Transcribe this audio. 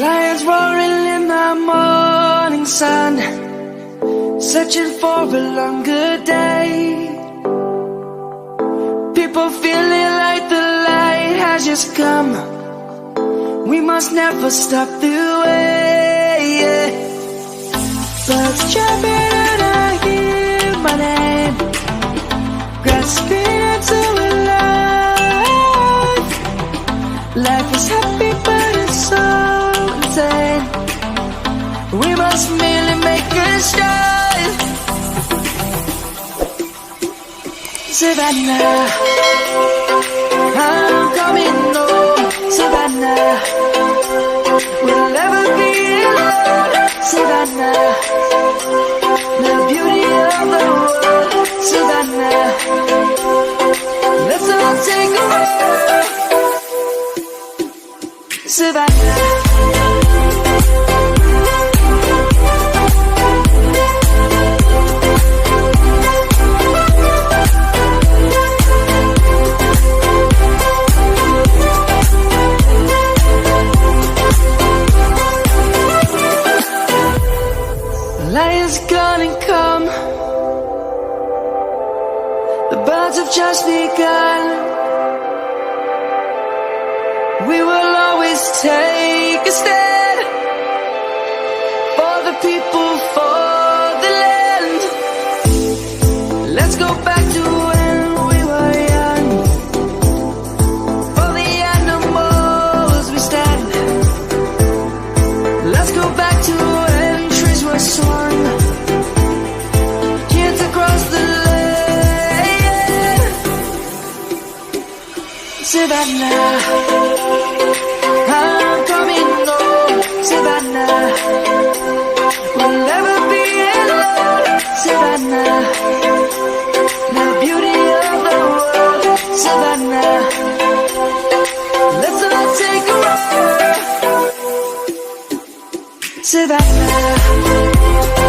Lions roaring in the morning sun, searching for a longer day. People feeling like the light has just come. We must never stop the way. Birds jumping and I hear my name, grasping into a life. Life is happy but it's so insane. We must merely make a start. Savannah, I'm coming home. Savannah, we'll never be alone. Savannah, the beauty of the world. Savannah, let's all take a walk. Savannah, lion's gonna come. The birds have just begun. We will always take a stand for the people, for the land. Let's go back to when we were young. For the animals we stand. Let's go back to when trees were swung, kids across the land. Savannah, I'm coming home. Savannah, we'll never be alone. Savannah, the beauty of the world. Savannah, let's all take a walk. Savannah.